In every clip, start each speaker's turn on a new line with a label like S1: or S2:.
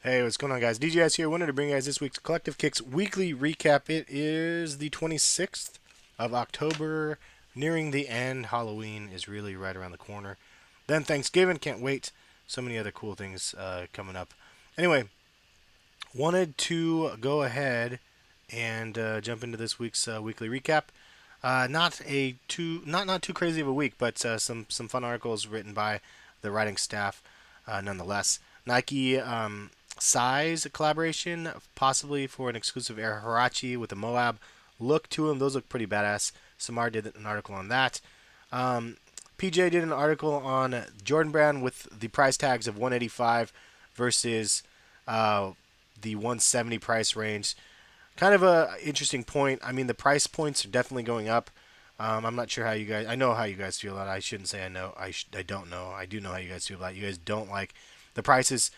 S1: Hey, what's going on, guys? DJS here. Wanted to bring you guys this week's Collective Kicks weekly recap. It is the 26th of October, nearing the end. Halloween is really right around the corner. Then Thanksgiving, can't wait. So many other cool things coming up. Anyway, wanted to go ahead and jump into this week's weekly recap. Not too crazy of a week, but some fun articles written by the writing staff, nonetheless. Nike size collaboration, possibly for an exclusive Air Huarache with a Moab look to them. Those look pretty badass. Samar did an article on that. Um, PJ did an article on Jordan Brand with the price tags of 185 versus uh, the 170 price range. Kind of a interesting point. I mean, the price points are definitely going up. I'm not sure how you guys. I know how you guys feel about it. I shouldn't say I know. I don't know. I do know how you guys feel about it. You guys don't like the prices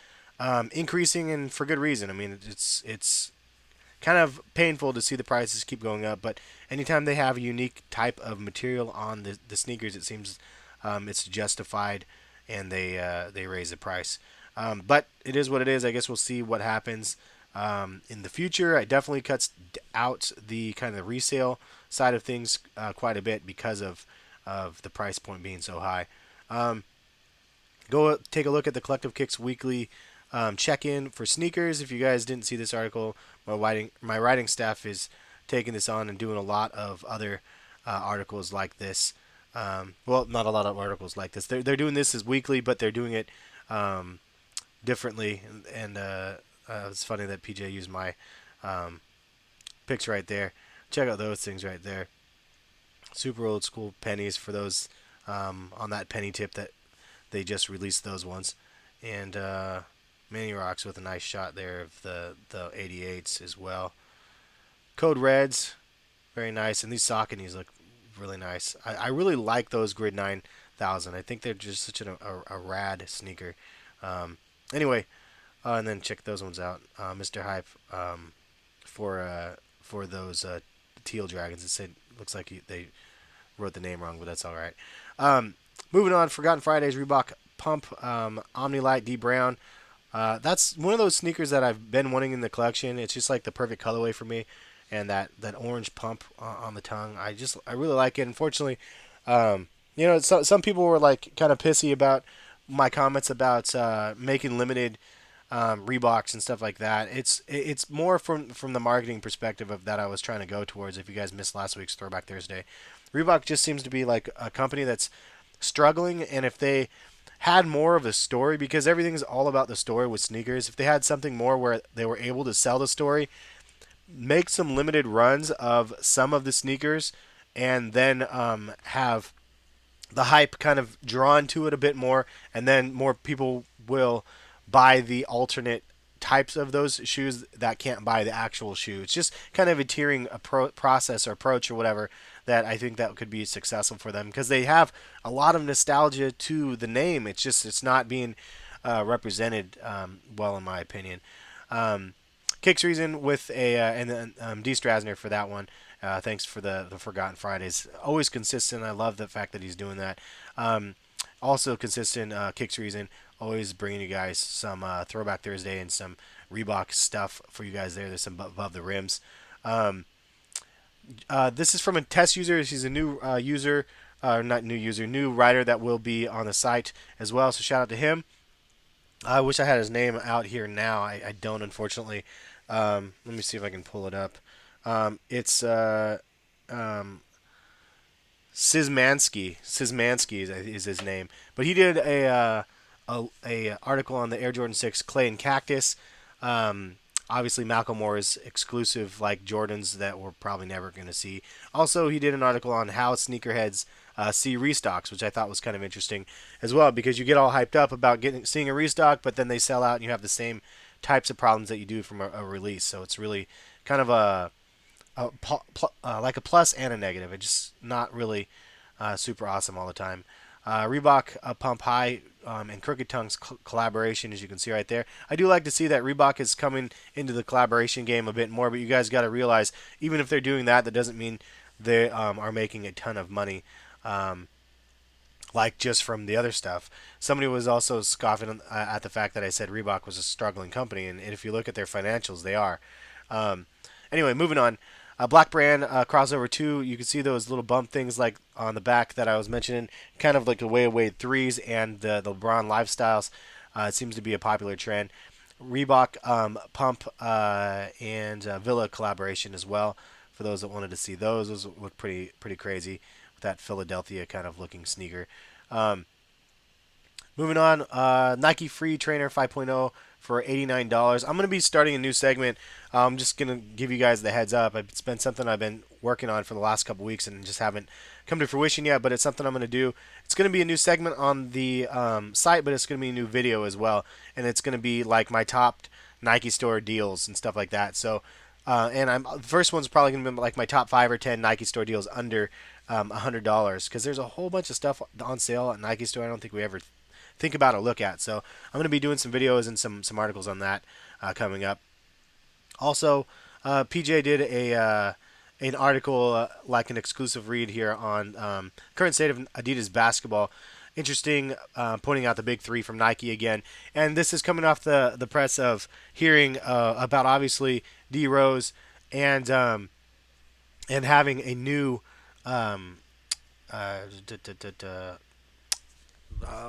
S1: increasing, and for good reason. I mean, it's kind of painful to see the prices keep going up. But anytime they have a unique type of material on the sneakers, it seems it's justified, and they raise the price. But it is what it is. I guess we'll see what happens in the future. It definitely cuts out the kind of resale side of things quite a bit because of the price point being so high. Um, Go take a look at the Collective Kicks weekly check-in for sneakers. If you guys didn't see this article, my writing staff is taking this on and doing a lot of other articles like this. Well, not a lot of articles like this. They're doing this as weekly, but they're doing it um, differently. And it's funny that PJ used my um, picks right there. Check out those things right there. Super old school pennies for those on that penny tip that they just released those ones. And Mini Rocks with a nice shot there of the 88s as well. Code Reds, very nice. And these Sauconys look really nice. I really like those Grid 9000. I think they're just such a rad sneaker. Um, anyway, and then check those ones out. Mr. Hype for those teal dragons. It said looks like they wrote the name wrong, but that's all right. Moving on, Forgotten Fridays, Reebok Pump, Omni Lite, D Brown. That's one of those sneakers that I've been wanting in the collection. It's just like the perfect colorway for me, and that orange pump on the tongue. I really like it. Unfortunately, some people were like kind of pissy about my comments about making limited Reeboks and stuff like that. It's more from the marketing perspective of that I was trying to go towards. If you guys missed last week's Throwback Thursday, Reebok just seems to be like a company that's struggling, and if they had more of a story, because everything's all about the story with sneakers, if they had something more where they were able to sell the story, make some limited runs of some of the sneakers, and then have the hype kind of drawn to it a bit more, and then more people will buy the alternate types of those shoes that can't buy the actual shoe. It's just kind of a tiering process or approach or whatever that I think that could be successful for them because they have a lot of nostalgia to the name. It's not being represented well in my opinion. Um, Kicks Reason with a and then D Strasner for that one. Thanks for the Forgotten Fridays. Always consistent. I love the fact that he's doing that. Um, Also consistent. Kicks Reason always bringing you guys some Throwback Thursday and some Reebok stuff for you guys there. There's some above the rims. Um, this is from a test user. She's a new user, not new user, new writer that will be on the site as well. So shout out to him. I wish I had his name out here now. I don't, unfortunately. Let me see if I can pull it up. It's um, Szymanski is his name, but he did a article on the Air Jordan 6 Clay and Cactus. Obviously, Macklemore is exclusive like Jordans that we're probably never going to see. Also, he did an article on how sneakerheads see restocks, which I thought was kind of interesting as well because you get all hyped up about seeing a restock, but then they sell out and you have the same types of problems that you do from a release. So it's really kind of like a plus and a negative. It's just not really super awesome all the time. Reebok Pump High and Crooked Tongue's collaboration, as you can see right there. I do like to see that Reebok is coming into the collaboration game a bit more, but you guys got to realize, even if they're doing that, that doesn't mean they are making a ton of money. Um, like just from the other stuff. Somebody was also scoffing at the fact that I said Reebok was a struggling company, and if you look at their financials, they are. Um, anyway, moving on. Black Brand crossover 2, you can see those little bump things like on the back that I was mentioning, kind of like the way away threes and the LeBron lifestyles. It seems to be a popular trend. Reebok Pump and Villa collaboration as well. For those that wanted to see those look pretty crazy with that Philadelphia kind of looking sneaker. Um, Moving on, Nike Free Trainer 5.0 for $89. I'm going to be starting a new segment. I'm just going to give you guys the heads up. It's been something I've been working on for the last couple weeks and just haven't come to fruition yet, but it's something I'm going to do. It's going to be a new segment on the site, but it's going to be a new video as well. And it's going to be like my top Nikestore deals and stuff like that. So, the first one's probably going to be like my top 5 or 10 Nikestore deals under $100 because there's a whole bunch of stuff on sale at Nikestore I don't think we ever think about or look at. So I'm going to be doing some videos and some articles on that coming up. Also, PJ did an article like an exclusive read here on current state of Adidas basketball. Interesting, pointing out the big three from Nike again, and this is coming off the press of hearing about obviously D Rose and having a new um, uh,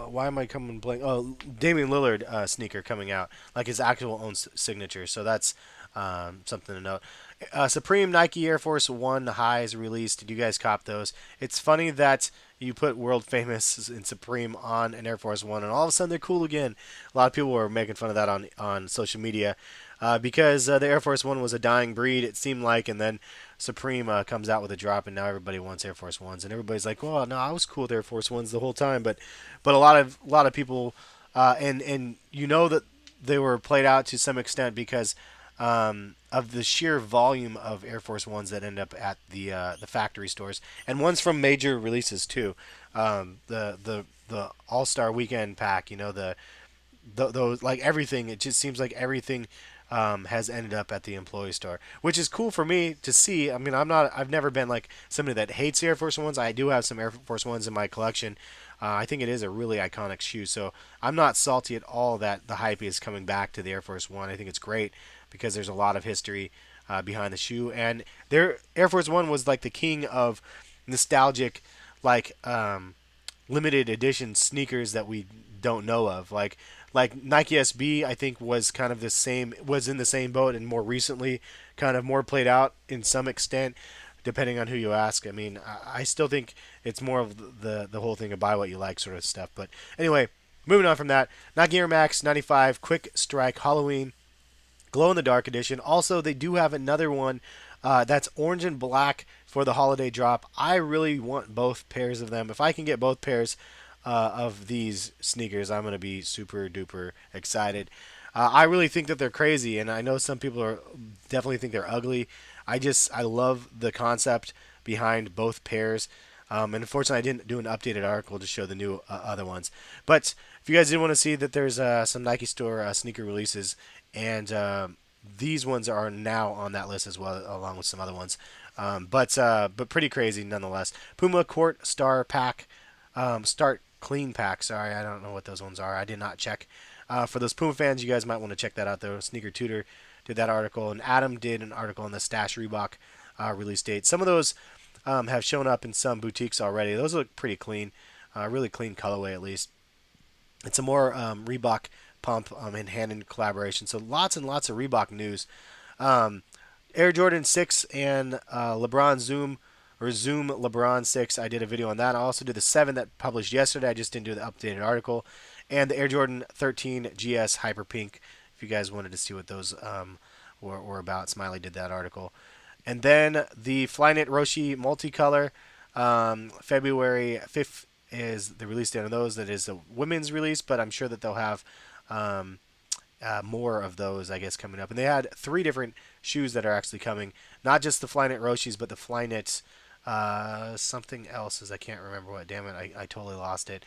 S1: why am I coming blank? Oh, Damian Lillard sneaker coming out, like his actual own signature. So that's something to note. Supreme Nike Air Force One highs released. Did you guys cop those? It's funny that you put world famous and Supreme on an Air Force One, and all of a sudden they're cool again. A lot of people were making fun of that on social media because the Air Force One was a dying breed. It seemed like, and then Supreme comes out with a drop, and now everybody wants Air Force Ones, and everybody's like, "Well, no, I was cool with Air Force Ones the whole time," but a lot of people, and you know that they were played out to some extent because of the sheer volume of Air Force Ones that end up at the factory stores, and ones from major releases too. The All Star Weekend pack, you know, those like everything. It just seems like everything has ended up at the employee store, which is cool for me to see. I mean, I've never been like somebody that hates Air Force Ones. I do have some Air Force Ones in my collection. I think it is a really iconic shoe, so I'm not salty at all that the hype is coming back to the Air Force One. I think it's great because there's a lot of history behind the shoe, and their Air Force One was like the king of nostalgic, like limited edition sneakers that we don't know of. Like Nike SB, I think was kind of the same, was in the same boat, and more recently, kind of more played out in some extent, depending on who you ask. I mean, I still think it's more of the whole thing of buy what you like sort of stuff. But anyway, moving on from that, Nike Air Max 95 Quick Strike Halloween Glow in the Dark edition. Also, they do have another one that's orange and black for the holiday drop. I really want both pairs of them. If I can get both pairs of these sneakers, I'm going to be super duper excited. I really think that they're crazy, and I know some people are definitely think they're ugly. I love the concept behind both pairs. And unfortunately, I didn't do an updated article to show the new other ones. But if you guys did want to see that there's some Nikestore sneaker releases, and these ones are now on that list as well, along with some other ones. But pretty crazy nonetheless. Puma Court Star Pack, Start Clean Pack. Sorry, I don't know what those ones are. I did not check. For those Puma fans, you guys might want to check that out though. Sneaker Tutor did that article, and Adam did an article on the Stash Reebok release date. Some of those have shown up in some boutiques already. Those look pretty clean, really clean colorway at least. It's a more Reebok pump and hand-in collaboration. So lots and lots of Reebok news. Air Jordan 6 and LeBron Zoom LeBron 6. I did a video on that. I also did the 7 that published yesterday. I just didn't do the updated article. And the Air Jordan 13 GS Hyper Pink. If you guys wanted to see what those were about, Smiley did that article. And then the Flyknit Roshi Multicolor, February 5th is the release date on those. That is a women's release, but I'm sure that they'll have more of those, I guess, coming up. And they had 3 different shoes that are actually coming. Not just the Flyknit Roshis, but the Flyknit something else, as I can't remember what. Damn it, I totally lost it.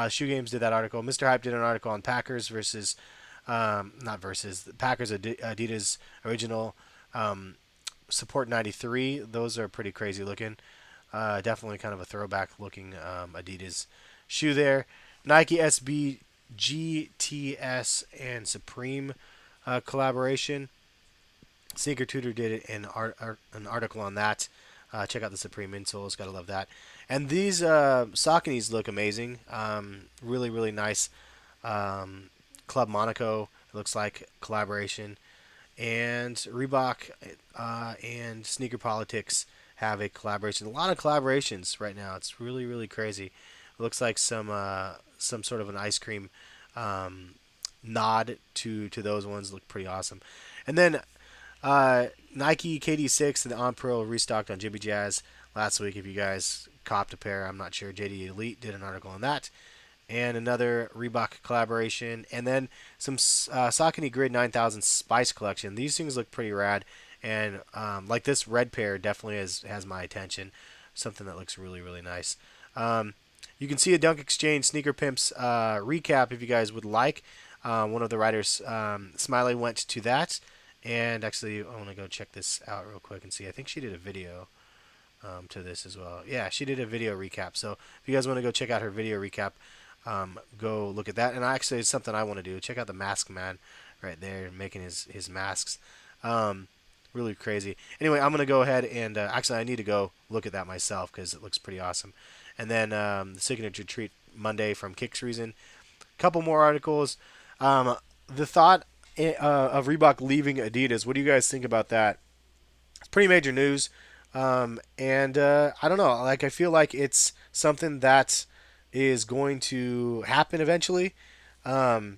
S1: Shoe Games did that article. Mr. Hype did an article on Packers versus, not versus, Packers Adidas original Support 93. Those are pretty crazy looking. Definitely kind of a throwback looking Adidas shoe there. Nike SB GTS and Supreme collaboration. Sneaker Tutor did an article on that. Check out the Supreme insoles. Gotta love that. And these Sauconys look amazing. Really, really nice. Club Monaco. It looks like collaboration. And Reebok and Sneaker Politics have a collaboration. A lot of collaborations right now. It's really, really crazy. It looks like some sort of an ice cream um, nod to those ones. Look pretty awesome. And then Nike KD6 and the On Pro restocked on Jimmy Jazz last week. If you guys copped a pair, I'm not sure. JD Elite did an article on that. And another Reebok collaboration. And then some Saucony Grid 9000 Spice Collection. These things look pretty rad. And like this red pair definitely has my attention. Something that looks really, really nice. You can see a Dunk Exchange Sneaker Pimps recap if you guys would like. One of the writers, Smiley, went to that. And actually, I want to go check this out real quick and see. I think she did a video to this as well. Yeah, she did a video recap. So if you guys want to go check out her video recap, go look at that. And actually, it's something I want to do. Check out the Mask Man right there making his masks. Really crazy. Anyway, I'm going to go ahead and actually, I need to go look at that myself because it looks pretty awesome. And then the Signature Treat Monday from Kicks Reason. Couple more articles. The thought of Reebok leaving Adidas. What do you guys think about that? It's pretty major news. And I don't know. Like I feel like it's something that is going to happen eventually. But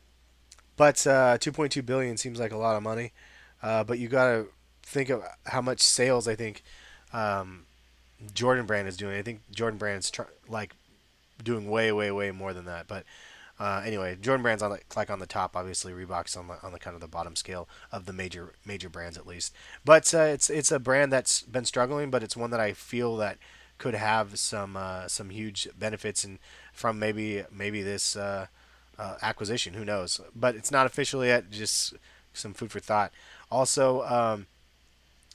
S1: 2.2 billion seems like a lot of money. But you gotta think of how much sales I think Jordan Brand is doing. I think Jordan Brand's like doing way, way, way more than that. But anyway, Jordan Brand's on on the top. Obviously, Reebok's on the kind of the bottom scale of the major brands at least. But it's a brand that's been struggling, but it's one that I feel that could have some huge benefits and from maybe this acquisition. Who knows? But it's not official yet. Just some food for thought. Also,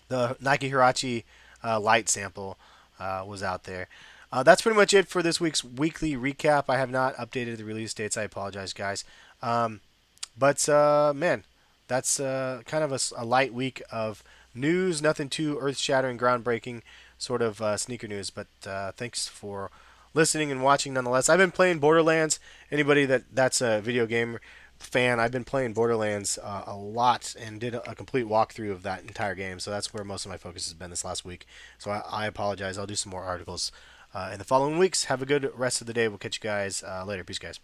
S1: the Nike Huarache Lite sample was out there. That's pretty much it for this week's weekly recap. I have not updated the release dates. I apologize, guys. But man, that's kind of a light week of news. Nothing too earth-shattering, groundbreaking sort of sneaker news. But thanks for listening and watching nonetheless. I've been playing Borderlands. Anybody that's a video game fan, I've been playing Borderlands a lot and did a complete walkthrough of that entire game. So that's where most of my focus has been this last week. So I apologize. I'll do some more articles in the following weeks. Have a good rest of the day. We'll catch you guys later. Peace, guys.